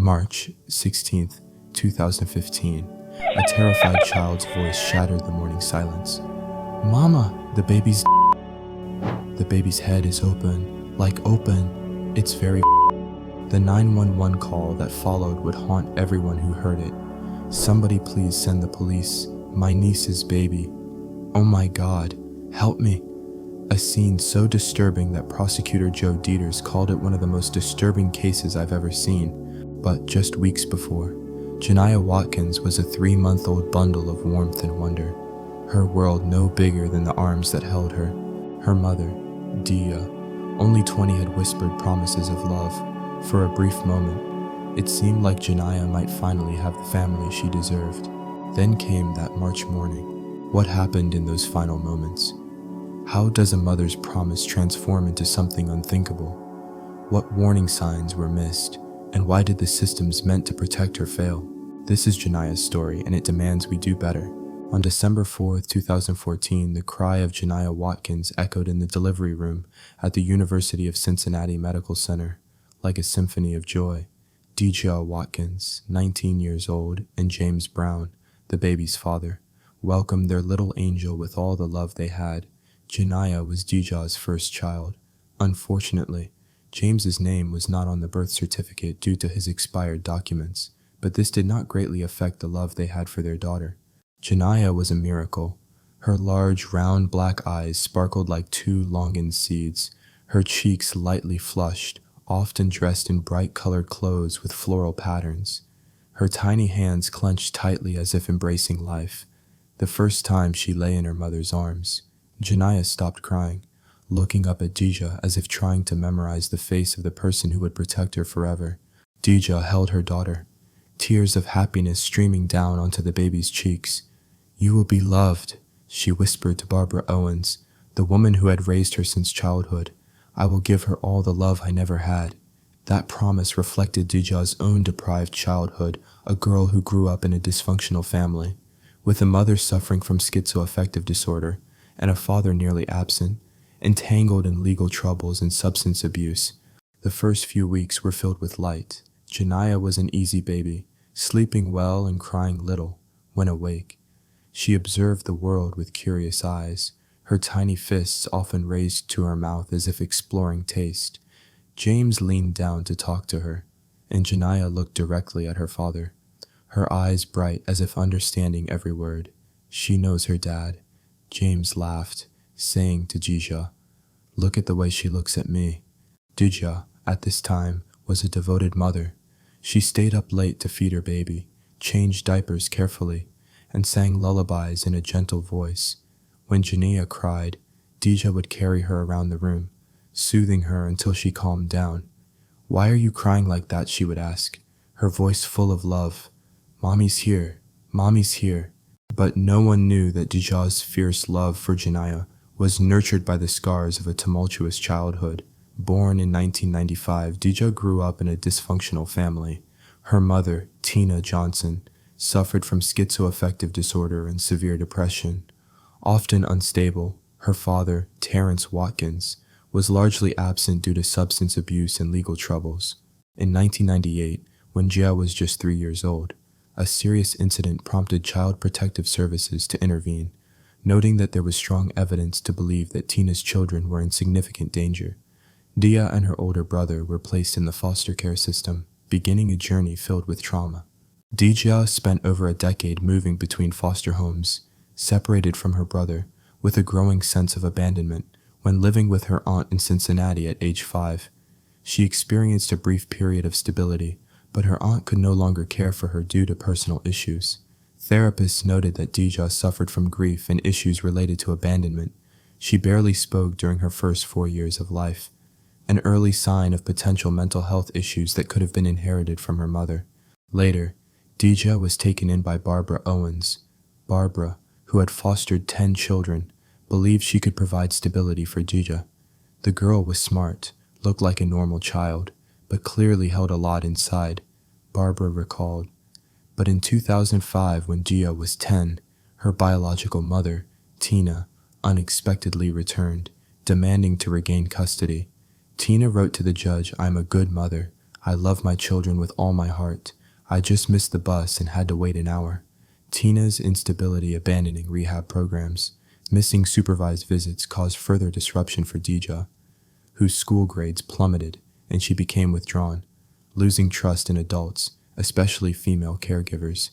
March 16th, 2015, a terrified child's voice shattered the morning silence. "Mama, the baby's head is open, like open. It's very." The 911 call that followed would haunt everyone who heard it. "Somebody please send the police. My niece's baby. Oh my God, help me." A scene so disturbing that prosecutor Joe Dieters called it one of the most disturbing cases I've ever seen. But just weeks before, Janiyah Watkins was a 3-month-old bundle of warmth and wonder, her world no bigger than the arms that held her. Her mother, Dia, only 20, had whispered promises of love. For a brief moment, it seemed like Janiyah might finally have the family she deserved. Then came that March morning. What happened in those final moments? How does a mother's promise transform into something unthinkable? What warning signs were missed? And why did the systems meant to protect her fail? This is Janiyah's story, and it demands we do better. On December 4th, 2014, the cry of Janiyah Watkins echoed in the delivery room at the University of Cincinnati Medical Center, like a symphony of joy. Janiyah Watkins, 19 years old, and James Brown, the baby's father, welcomed their little angel with all the love they had. Janiyah was Janiyah's first child. Unfortunately, James's name was not on the birth certificate due to his expired documents, but this did not greatly affect the love they had for their daughter. Janiyah was a miracle. Her large, round black eyes sparkled like 2 longing seeds, her cheeks lightly flushed, often dressed in bright-colored clothes with floral patterns. Her tiny hands clenched tightly as if embracing life. The first time she lay in her mother's arms, Janiyah stopped crying, looking up at Janiyah as if trying to memorize the face of the person who would protect her forever. Janiyah held her daughter, tears of happiness streaming down onto the baby's cheeks. "You will be loved," she whispered to Barbara Owens, the woman who had raised her since childhood. "I will give her all the love I never had." That promise reflected Janiyah's own deprived childhood, a girl who grew up in a dysfunctional family, with a mother suffering from schizoaffective disorder and a father nearly absent, entangled in legal troubles and substance abuse. The first few weeks were filled with light. Janiyah was an easy baby, sleeping well and crying little. When awake, she observed the world with curious eyes, her tiny fists often raised to her mouth as if exploring taste. James leaned down to talk to her, and Janiyah looked directly at her father, her eyes bright as if understanding every word. "She knows her dad." James laughed, saying to Janiyah, "Look at the way she looks at me." Janiyah, at this time, was a devoted mother. She stayed up late to feed her baby, changed diapers carefully, and sang lullabies in a gentle voice. When Janiyah cried, Janiyah would carry her around the room, soothing her until she calmed down. "Why are you crying like that?" she would ask, her voice full of love. "Mommy's here, Mommy's here." But no one knew that Janiyah's fierce love for Janiyah was nurtured by the scars of a tumultuous childhood. Born in 1995, Janiyah grew up in a dysfunctional family. Her mother, Tina Johnson, suffered from schizoaffective disorder and severe depression. Often unstable, her father, Terrence Watkins, was largely absent due to substance abuse and legal troubles. In 1998, when Janiyah was just 3 years old, a serious incident prompted Child Protective Services to intervene, noting that there was strong evidence to believe that Tina's children were in significant danger. Janiyah and her older brother were placed in the foster care system, beginning a journey filled with trauma. Janiyah spent over a decade moving between foster homes, separated from her brother, with a growing sense of abandonment. When living with her aunt in Cincinnati at age 5, she experienced a brief period of stability, but her aunt could no longer care for her due to personal issues. Therapists noted that Janiyah suffered from grief and issues related to abandonment. She barely spoke during her first 4 years of life, an early sign of potential mental health issues that could have been inherited from her mother. Later, Janiyah was taken in by Barbara Owens. Barbara, who had fostered 10 children, believed she could provide stability for Janiyah. The girl was smart, looked like a normal child, but clearly held a lot inside, Barbara recalled. But in 2005, when Janiyah was 10, her biological mother, Tina, unexpectedly returned, demanding to regain custody. Tina wrote to the judge, "I'm a good mother. I love my children with all my heart. I just missed the bus and had to wait an hour. Tina's instability abandoning rehab programs, missing supervised visits caused further disruption for Dija, whose school grades plummeted and she became withdrawn, losing trust in adults, especially female caregivers.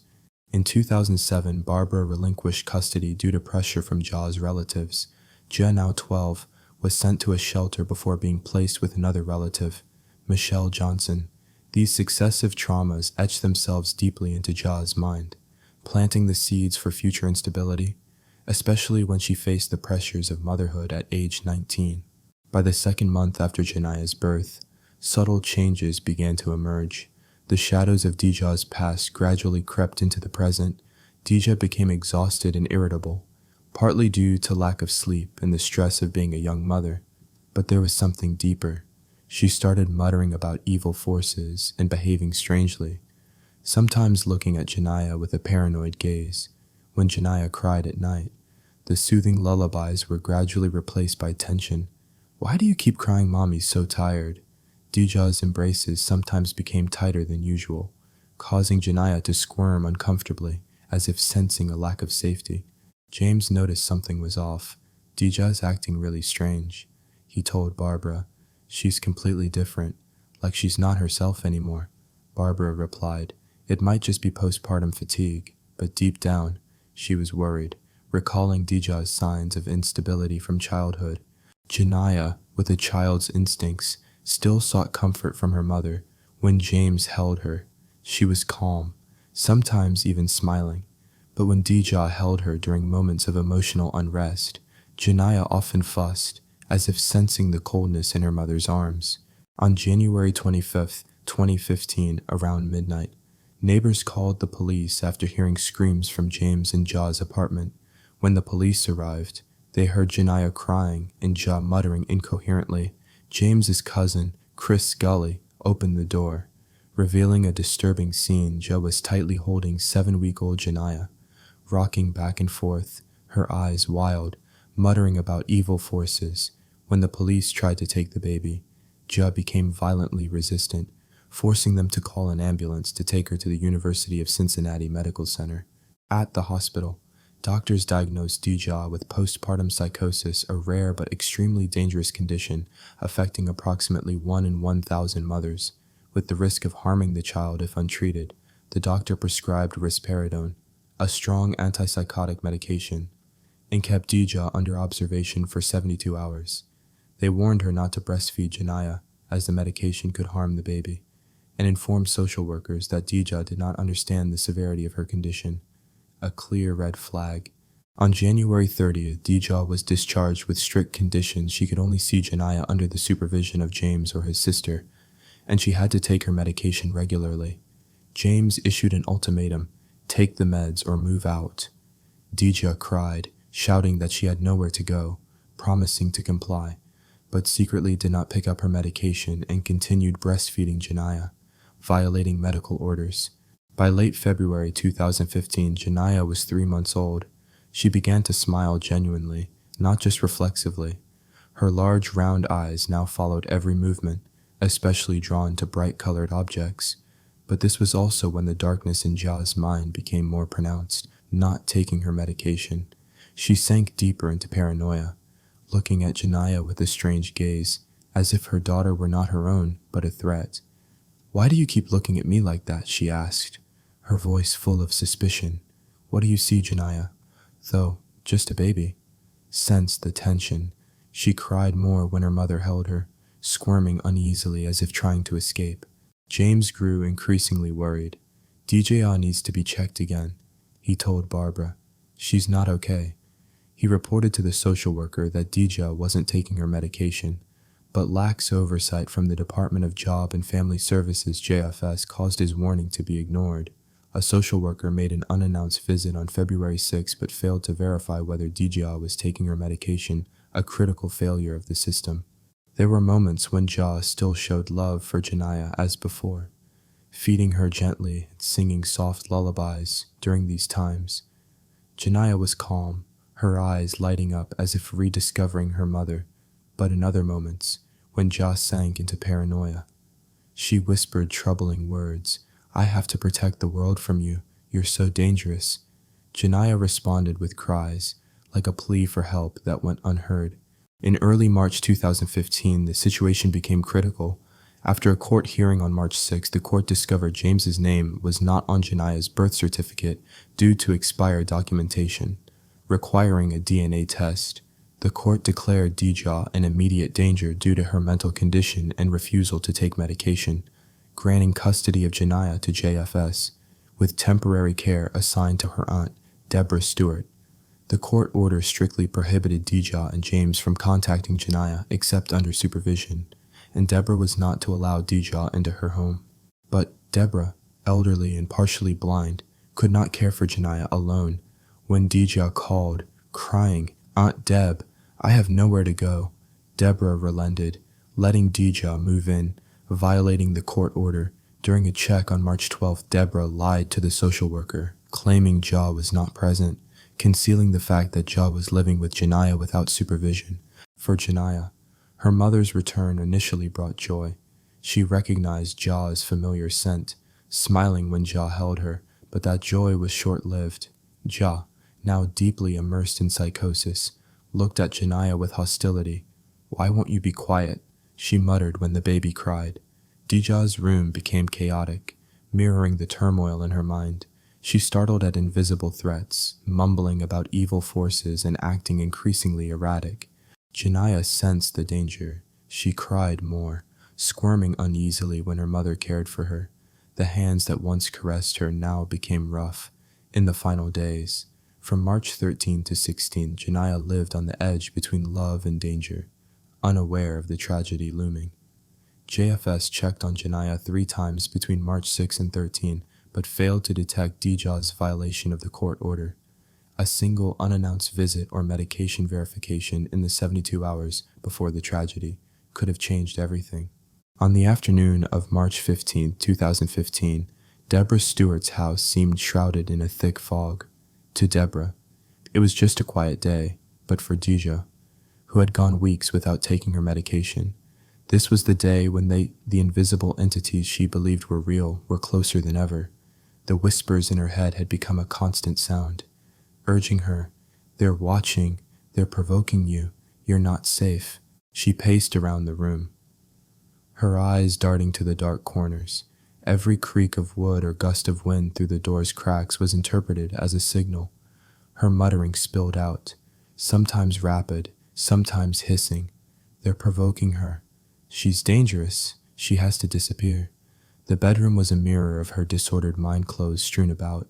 In 2007, Barbara relinquished custody due to pressure from Ja's relatives. Ja, now 12, was sent to a shelter before being placed with another relative, Michelle Johnson. These successive traumas etched themselves deeply into Ja's mind, planting the seeds for future instability, especially when she faced the pressures of motherhood at age 19. By the second month after Janiyah's birth, subtle changes began to emerge. The shadows of Dija's past gradually crept into the present. Dija became exhausted and irritable, partly due to lack of sleep and the stress of being a young mother. But there was something deeper. She started muttering about evil forces and behaving strangely, sometimes looking at Janiyah with a paranoid gaze. When Janiyah cried at night, the soothing lullabies were gradually replaced by tension. "Why do you keep crying, Mommy's so tired?" Dija's embraces sometimes became tighter than usual, causing Janiyah to squirm uncomfortably, as if sensing a lack of safety. James noticed something was off. "Dija's acting really strange," he told Barbara. "She's completely different, like she's not herself anymore." Barbara replied, "It might just be postpartum fatigue," but deep down, she was worried, recalling Dija's signs of instability from childhood. Janiyah, with a child's instincts, still sought comfort from her mother. When James held her, she was calm, sometimes even smiling. But when Dija held her during moments of emotional unrest, Janiyah often fussed, as if sensing the coldness in her mother's arms. On January 25, 2015, around midnight, neighbors called the police after hearing screams from James in Ja's apartment. When the police arrived, they heard Janiyah crying and Ja muttering incoherently. James's cousin, Chris Scully, opened the door. Revealing a disturbing scene, Ja was tightly holding 7-week-old Janiyah, rocking back and forth, her eyes wild, muttering about evil forces. When the police tried to take the baby, Ja became violently resistant, forcing them to call an ambulance to take her to the University of Cincinnati Medical Center. At the hospital, doctors diagnosed Dija with postpartum psychosis, a rare but extremely dangerous condition affecting approximately 1 in 1,000 mothers. With the risk of harming the child if untreated, the doctor prescribed risperidone, a strong antipsychotic medication, and kept Dija under observation for 72 hours. They warned her not to breastfeed Janiyah, as the medication could harm the baby, and informed social workers that Dija did not understand the severity of her condition. A clear red flag. On January 30th, Dija was discharged with strict conditions. She could only see Janiyah under the supervision of James or his sister, and she had to take her medication regularly. James issued an ultimatum: take the meds or move out. Dija cried, shouting that she had nowhere to go, promising to comply, but secretly did not pick up her medication and continued breastfeeding Janiyah, violating medical orders. By late February 2015, Janiyah was 3 months old. She began to smile genuinely, not just reflexively. Her large round eyes now followed every movement, especially drawn to bright-colored objects. But this was also when the darkness in Ja's mind became more pronounced. Not taking her medication, she sank deeper into paranoia, looking at Janiyah with a strange gaze, as if her daughter were not her own, but a threat. "Why do you keep looking at me like that?" she asked, her voice full of suspicion. "What do you see, Janiyah?" Though just a baby. Sensed the tension. She cried more when her mother held her, squirming uneasily as if trying to escape. James grew increasingly worried. "Dija needs to be checked again," he told Barbara. "She's not okay." He reported to the social worker that Dija wasn't taking her medication, but lax oversight from the Department of Job and Family Services (JFS) caused his warning to be ignored. A social worker made an unannounced visit on February 6 but failed to verify whether Dija was taking her medication, a critical failure of the system. There were moments when Ja still showed love for Janiyah as before, feeding her gently and singing soft lullabies. During these times, Janiyah was calm, her eyes lighting up as if rediscovering her mother. But in other moments, when Ja sank into paranoia, She whispered troubling words. I have to protect the world from you. You're so dangerous. Janiyah responded with cries, like a plea for help that went unheard. In early March 2015, the situation became critical. After a court hearing on March 6, the court discovered James's name was not on Janiyah's birth certificate due to expired documentation, requiring a DNA test. The court declared Dija in immediate danger due to her mental condition and refusal to take medication, granting custody of Janiyah to JFS, with temporary care assigned to her aunt, Deborah Stewart. The court order strictly prohibited Dija and James from contacting Janiyah except under supervision, and Deborah was not to allow Dija into her home. But Deborah, elderly and partially blind, could not care for Janiyah alone. When Dija called, crying, Aunt Deb, I have nowhere to go, Deborah relented, letting Dija move in, violating the court order. During a check on March 12th, Deborah lied to the social worker, claiming Ja was not present, concealing the fact that Ja was living with Janiyah without supervision. For Janiyah, her mother's return initially brought joy. She recognized Ja's familiar scent, smiling when Ja held her, but that joy was short-lived. Ja, now deeply immersed in psychosis, looked at Janiyah with hostility. Why won't you be quiet? She muttered when the baby cried. Dija's room became chaotic, mirroring the turmoil in her mind. She startled at invisible threats, mumbling about evil forces and acting increasingly erratic. Janiyah sensed the danger. She cried more, squirming uneasily when her mother cared for her. The hands that once caressed her now became rough. In the final days, from March 13 to 16, Janiyah lived on the edge between love and danger, unaware of the tragedy looming. JFS checked on Janiyah 3 times between March 6 and 13, but failed to detect Dija's violation of the court order. A single unannounced visit or medication verification in the 72 hours before the tragedy could have changed everything. On the afternoon of March 15, 2015, Deborah Stewart's house seemed shrouded in a thick fog. To Deborah, it was just a quiet day, but for Dija, who had gone weeks without taking her medication, this was the day when the invisible entities she believed were real were closer than ever. The whispers in her head had become a constant sound, urging her, they're watching, they're provoking you, you're not safe. She paced around the room, her eyes darting to the dark corners. Every creak of wood or gust of wind through the door's cracks was interpreted as a signal. Her muttering spilled out, sometimes rapid, sometimes hissing. They're provoking her. She's dangerous. She has to disappear. The bedroom was a mirror of her disordered mind, clothes strewn about,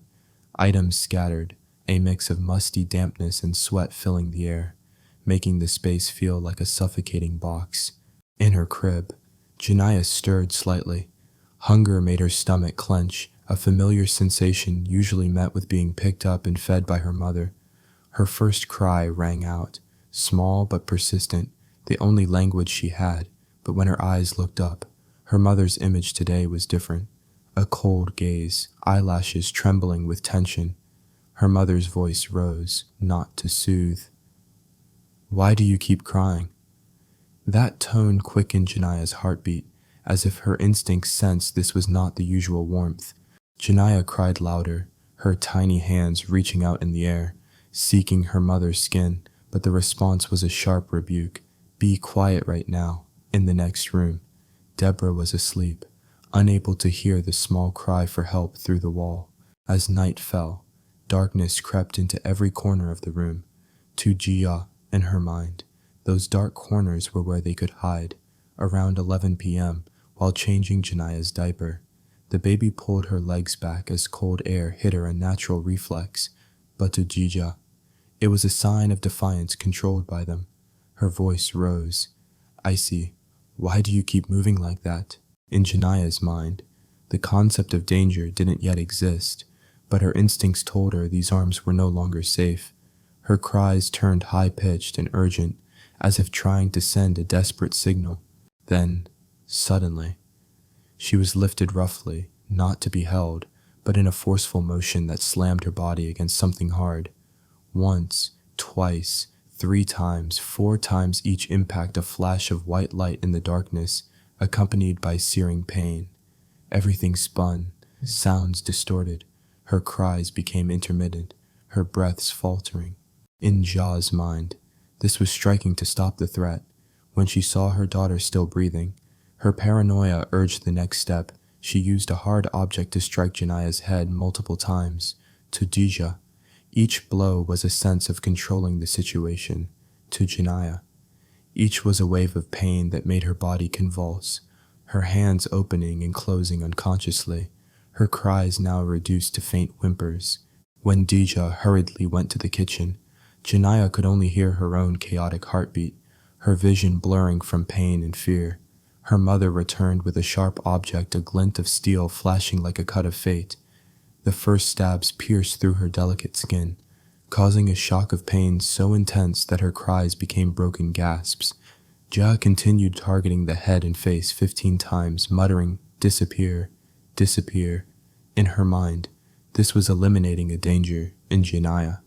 items scattered, a mix of musty dampness and sweat filling the air, making the space feel like a suffocating box. In her crib, Janiyah stirred slightly. Hunger made her stomach clench, a familiar sensation usually met with being picked up and fed by her mother. Her first cry rang out, small but persistent, the only language she had, but when her eyes looked up, her mother's image today was different. A cold gaze, eyelashes trembling with tension. Her mother's voice rose, not to soothe. Why do you keep crying? That tone quickened Janiyah's heartbeat, as if her instincts sensed this was not the usual warmth. Janiyah cried louder, her tiny hands reaching out in the air, seeking her mother's skin, but the response was a sharp rebuke. Be quiet right now. In the next room, Deborah was asleep, unable to hear the small cry for help through the wall. As night fell, darkness crept into every corner of the room. To Gia, in her mind, those dark corners were where they could hide. Around 11 p.m., while changing Janiyah's diaper, the baby pulled her legs back as cold air hit her, a natural reflex. But to Gia, it was a sign of defiance controlled by them. Her voice rose. Icy, why do you keep moving like that? In Janiyah's mind, the concept of danger didn't yet exist, but her instincts told her these arms were no longer safe. Her cries turned high-pitched and urgent, as if trying to send a desperate signal. Then, suddenly, she was lifted roughly, not to be held, but in a forceful motion that slammed her body against something hard. Once, twice, 3 times, 4 times each impact, a flash of white light in the darkness, accompanied by searing pain. Everything spun, sounds distorted. Her cries became intermittent, her breaths faltering. In Ja's mind, this was striking to stop the threat. When she saw her daughter still breathing, her paranoia urged the next step. She used a hard object to strike Janiyah's head multiple times. To Dija, each blow was a sense of controlling the situation. To Janiyah, each was a wave of pain that made her body convulse, her hands opening and closing unconsciously, her cries now reduced to faint whimpers. When Dija hurriedly went to the kitchen, Janiyah could only hear her own chaotic heartbeat, her vision blurring from pain and fear. Her mother returned with a sharp object, a glint of steel flashing like a cut of fate. The first stabs pierced through her delicate skin, causing a shock of pain so intense that her cries became broken gasps. Ja continued targeting the head and face 15 times, muttering, "Disappear, disappear." In her mind, this was eliminating a danger in Janiyah.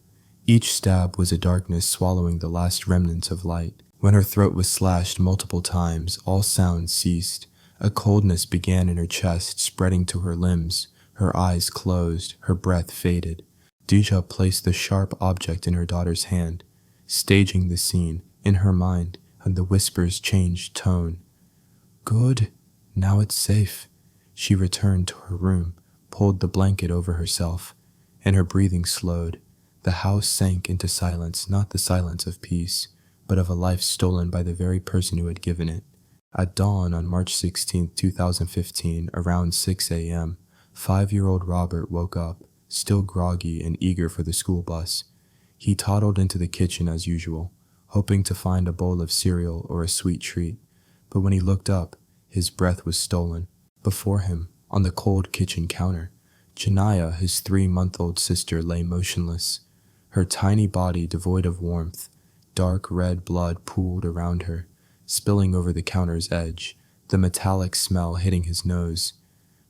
Each stab was a darkness swallowing the last remnants of light. When her throat was slashed multiple times, all sound ceased. A coldness began in her chest, spreading to her limbs. Her eyes closed, her breath faded. Dija placed the sharp object in her daughter's hand, staging the scene in her mind, and the whispers changed tone. "Good, now it's safe." She returned to her room, pulled the blanket over herself, and her breathing slowed. The house sank into silence, not the silence of peace, but of a life stolen by the very person who had given it. At dawn on March 16, 2015, around 6 a.m., 5-year-old Robert woke up, still groggy and eager for the school bus. He toddled into the kitchen as usual, hoping to find a bowl of cereal or a sweet treat. But when he looked up, his breath was stolen. Before him, on the cold kitchen counter, Janiyah, his 3-month-old sister, lay motionless, her tiny body devoid of warmth. Dark red blood pooled around her, spilling over the counter's edge, the metallic smell hitting his nose.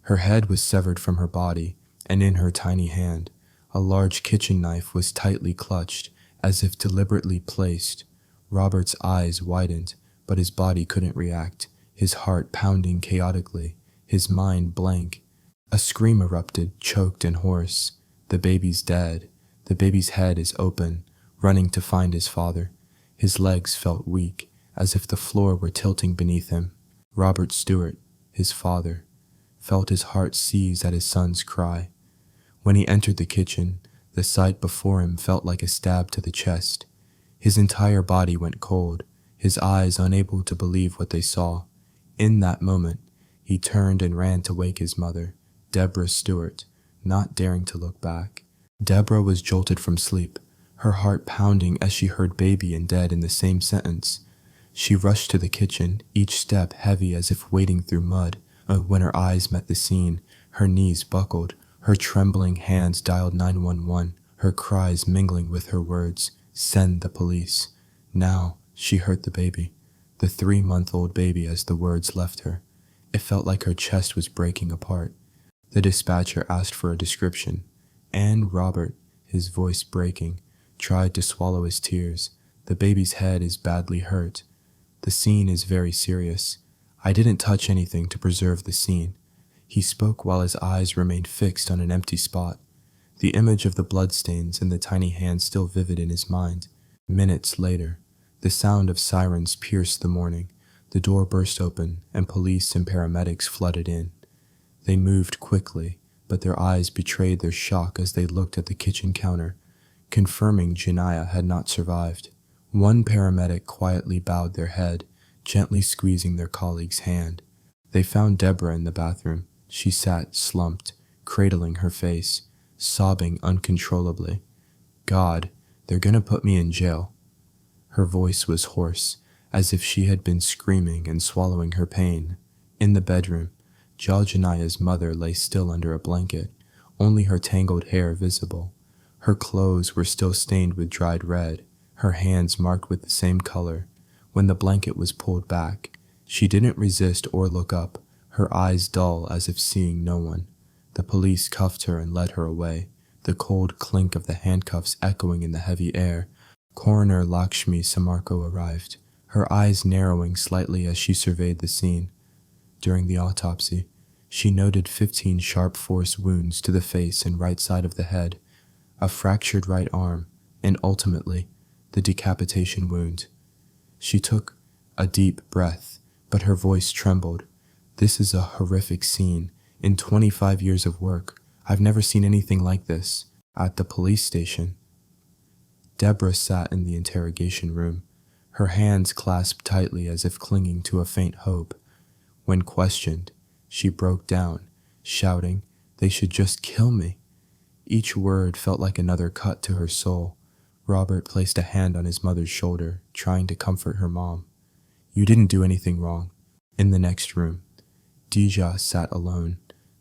Her head was severed from her body, and in her tiny hand, a large kitchen knife was tightly clutched, as if deliberately placed. Robert's eyes widened, but his body couldn't react, his heart pounding chaotically, his mind blank. A scream erupted, choked and hoarse. The baby's dead. The baby's head is open, running to find his father. His legs felt weak, as if the floor were tilting beneath him. Robert Stewart, his father, felt his heart seize at his son's cry. When he entered the kitchen, the sight before him felt like a stab to the chest. His entire body went cold, his eyes unable to believe what they saw. In that moment, he turned and ran to wake his mother, Deborah Stewart, not daring to look back. Deborah was jolted from sleep, her heart pounding as she heard baby and dead in the same sentence. She rushed to the kitchen, each step heavy as if wading through mud. When her eyes met the scene, her knees buckled, her trembling hands dialed 911, her cries mingling with her words, "Send the police." Now she heard the baby, the 3-month-old baby, as the words left her. It felt like her chest was breaking apart. The dispatcher asked for a description, and Robert, his voice breaking, tried to swallow his tears. "The baby's head is badly hurt. The scene is very serious. I didn't touch anything to preserve the scene." He spoke while his eyes remained fixed on an empty spot, the image of the bloodstains and the tiny hand still vivid in his mind. Minutes later, the sound of sirens pierced the morning. The door burst open, and police and paramedics flooded in. They moved quickly, but their eyes betrayed their shock as they looked at the kitchen counter, confirming Janiyah had not survived. One paramedic quietly bowed their head, gently squeezing their colleague's hand. They found Deborah in the bathroom. She sat slumped, cradling her face, sobbing uncontrollably. "God, they're gonna put me in jail." Her voice was hoarse, as if she had been screaming and swallowing her pain. In the bedroom, Janiyah's mother lay still under a blanket, only her tangled hair visible. Her clothes were still stained with dried red, her hands marked with the same color. When the blanket was pulled back, she didn't resist or look up, her eyes dull as if seeing no one. The police cuffed her and led her away, the cold clink of the handcuffs echoing in the heavy air. Coroner Lakshmi Samarko arrived, her eyes narrowing slightly as she surveyed the scene. During the autopsy, she noted 15 sharp force wounds to the face and right side of the head, a fractured right arm, and ultimately, the decapitation wound. She took a deep breath, but her voice trembled. This is a horrific scene. In 25 years of work, I've never seen anything like this. At the police station, Deborah sat in the interrogation room, her hands clasped tightly as if clinging to a faint hope. When questioned, she broke down, shouting, "They should just kill me." Each word felt like another cut to her soul. Robert placed a hand on his mother's shoulder, trying to comfort her mom. "You didn't do anything wrong." In the next room, Dija sat alone.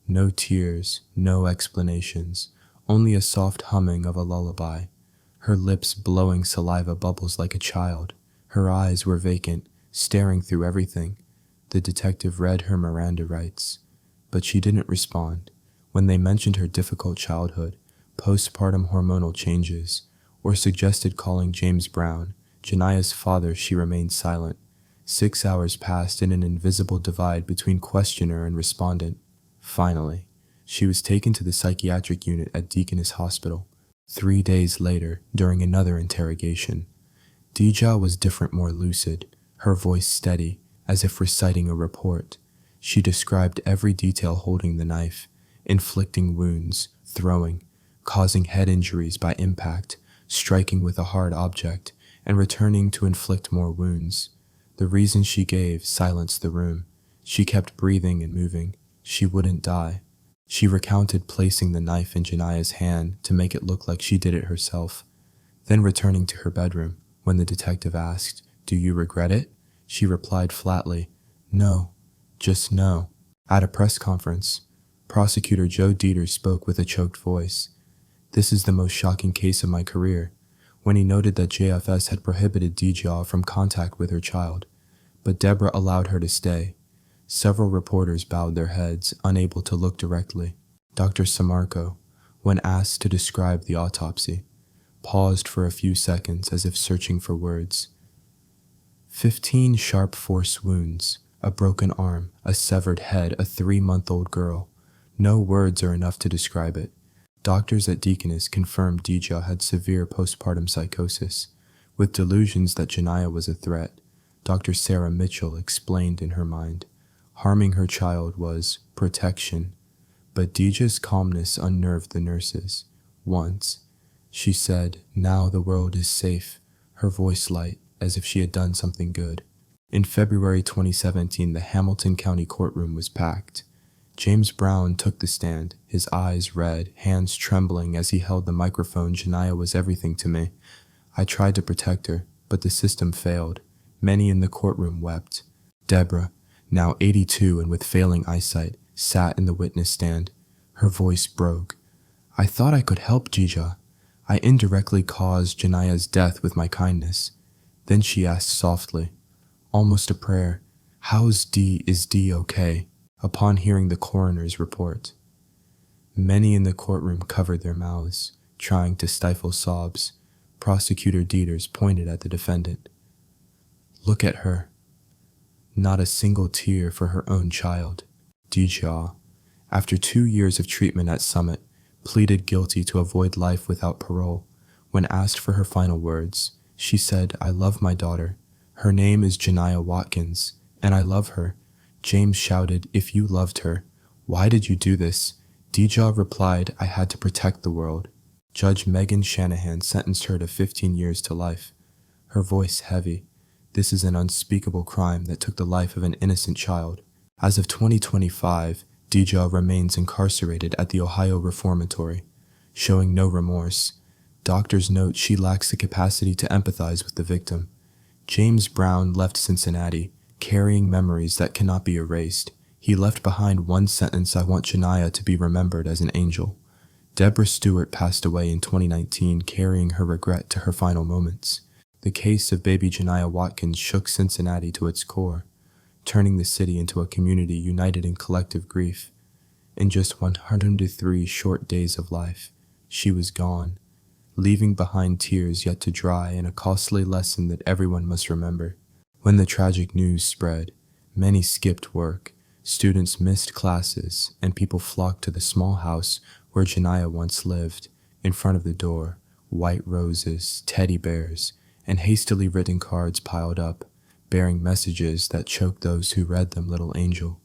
No tears, no explanations, only a soft humming of a lullaby. Her lips blowing saliva bubbles like a child. Her eyes were vacant, staring through everything. The detective read her Miranda rights, but she didn't respond. When they mentioned her difficult childhood, postpartum hormonal changes, or suggested calling James Brown, Janiyah's father, she remained silent. 6 hours passed in an invisible divide between questioner and respondent. Finally, she was taken to the psychiatric unit at Deaconess Hospital. 3 days later, during another interrogation, Dija was different, more lucid, her voice steady, as if reciting a report. She described every detail: holding the knife, inflicting wounds, throwing, causing head injuries by impact, striking with a hard object, and returning to inflict more wounds. The reason she gave silenced the room. She kept breathing and moving. She wouldn't die. She recounted placing the knife in Janiyah's hand to make it look like she did it herself, then returning to her bedroom. When the detective asked, "Do you regret it?" she replied flatly, "No, just no." At a press conference, prosecutor Joe Dieter spoke with a choked voice. "This is the most shocking case of my career," when he noted that JFS had prohibited Dija from contact with her child, but Deborah allowed her to stay. Several reporters bowed their heads, unable to look directly. Dr. Samarco, when asked to describe the autopsy, paused for a few seconds as if searching for words. 15 sharp force wounds, a broken arm, a severed head, a 3-month-old girl. No words are enough to describe it. Doctors at Deaconess confirmed Dija had severe postpartum psychosis, with delusions that Janiyah was a threat. Dr. Sarah Mitchell explained in her mind, harming her child was protection. But Dija's calmness unnerved the nurses. Once, she said, "Now the world is safe," her voice light, as if she had done something good. In February 2017, the Hamilton County courtroom was packed. James Brown took the stand, his eyes red, hands trembling as he held the microphone. "Janiyah was everything to me. I tried to protect her, but the system failed." Many in the courtroom wept. Deborah, now 82 and with failing eyesight, sat in the witness stand. Her voice broke. "I thought I could help Dija. I indirectly caused Janiyah's death with my kindness." Then she asked softly, almost a prayer, "Is D okay?" upon hearing the coroner's report. Many in the courtroom covered their mouths, trying to stifle sobs. Prosecutor Dieters pointed at the defendant. "Look at her. Not a single tear for her own child." Dija, after 2 years of treatment at Summit, pleaded guilty to avoid life without parole. When asked for her final words, she said, "I love my daughter. Her name is Janiyah Watkins, and I love her." James shouted, "If you loved her, why did you do this?" Dija replied, "I had to protect the world." Judge Megan Shanahan sentenced her to 15 years to life. Her voice heavy. "This is an unspeakable crime that took the life of an innocent child." As of 2025, Dija remains incarcerated at the Ohio Reformatory, showing no remorse. Doctors note she lacks the capacity to empathize with the victim. James Brown left Cincinnati, carrying memories that cannot be erased. He left behind one sentence: "I want Janiyah to be remembered as an angel." Deborah Stewart passed away in 2019, carrying her regret to her final moments. The case of baby Janiyah Watkins shook Cincinnati to its core, turning the city into a community united in collective grief. In just 103 short days of life, she was gone, leaving behind tears yet to dry and a costly lesson that everyone must remember. When the tragic news spread, many skipped work. Students missed classes, and people flocked to the small house where Janiyah once lived. In front of the door, white roses, teddy bears, and hastily written cards piled up, bearing messages that choked those who read them. Little angel,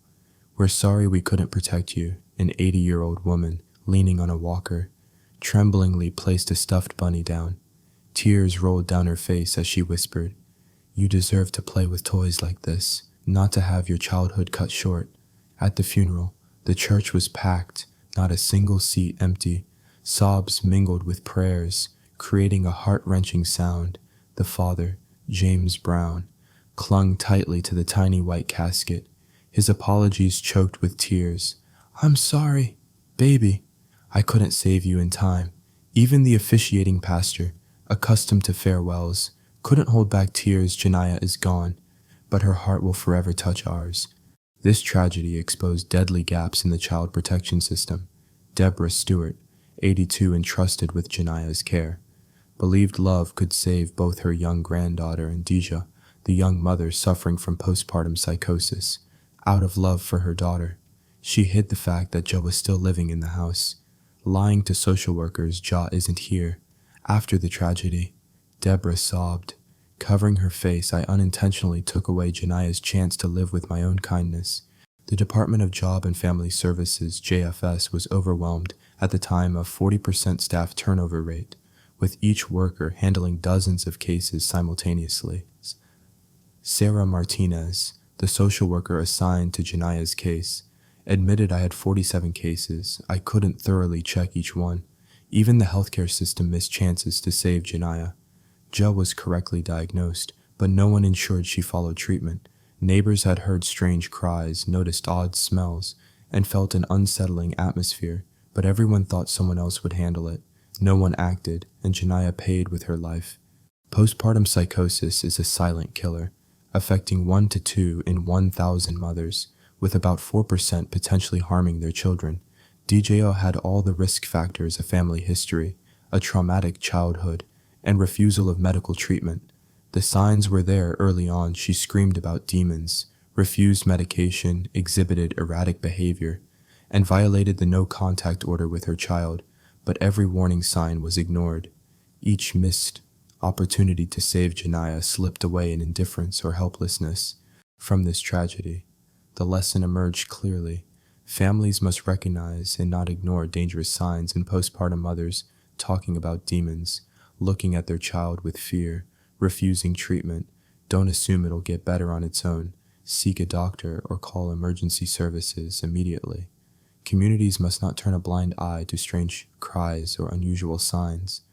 we're sorry we couldn't protect you. An 80-year-old woman, leaning on a walker, tremblingly placed a stuffed bunny down. Tears rolled down her face as she whispered, "You deserve to play with toys like this, not to have your childhood cut short." At the funeral, the church was packed, not a single seat empty. Sobs mingled with prayers, creating a heart-wrenching sound. The father, James Brown, clung tightly to the tiny white casket, his apologies choked with tears. "I'm sorry, baby. I couldn't save you in time." Even the officiating pastor, accustomed to farewells, couldn't hold back tears. Janiyah is gone, but her heart will forever touch ours. This tragedy exposed deadly gaps in the child protection system. Deborah Stewart, 82, entrusted with Janiyah's care, believed love could save both her young granddaughter and Deja, the young mother suffering from postpartum psychosis. Out of love for her daughter, she hid the fact that Joe was still living in the house, lying to social workers Ja isn't here. After the tragedy, Deborah sobbed. Covering her face, I unintentionally took away Janiyah's chance to live with my own kindness. The Department of Job and Family Services, JFS, was overwhelmed at the time of 40% staff turnover rate, with each worker handling dozens of cases simultaneously. Sarah Martinez, the social worker assigned to Janiyah's case, admitted I had 47 cases. I couldn't thoroughly check each one. Even the healthcare system missed chances to save Janiyah. Jo was correctly diagnosed, but no one ensured she followed treatment. Neighbors had heard strange cries, noticed odd smells, and felt an unsettling atmosphere, but everyone thought someone else would handle it. No one acted, and Janiyah paid with her life. Postpartum psychosis is a silent killer, affecting 1 to 2 in 1,000 mothers, with about 4% potentially harming their children. DJO had all the risk factors: a family history, a traumatic childhood, and refusal of medical treatment. The signs were there early on. She screamed about demons, refused medication, exhibited erratic behavior, and violated the no-contact order with her child, but every warning sign was ignored. Each missed opportunity to save Janiyah slipped away in indifference or helplessness. From this tragedy, the lesson emerged clearly. Families must recognize and not ignore dangerous signs in postpartum mothers talking about demons, looking at their child with fear, refusing treatment. Don't assume it'll get better on its own. Seek a doctor or call emergency services immediately. Communities must not turn a blind eye to strange cries or unusual signs.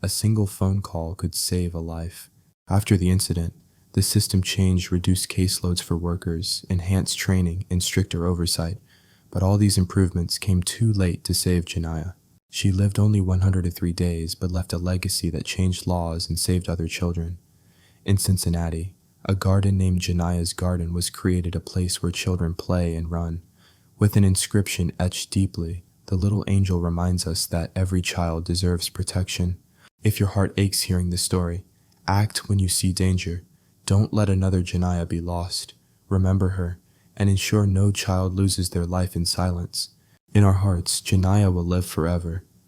A single phone call could save a life. After the incident, the system changed, reduced caseloads for workers, enhanced training, and stricter oversight. But all these improvements came too late to save Janiyah. She lived only 103 days, but left a legacy that changed laws and saved other children. In Cincinnati, a garden named Janiyah's Garden was created, a place where children play and run. With an inscription etched deeply, the little angel reminds us that every child deserves protection. If your heart aches hearing this story, act when you see danger. Don't let another Janiyah be lost. Remember her, and ensure no child loses their life in silence. In our hearts, Janiyah will live forever,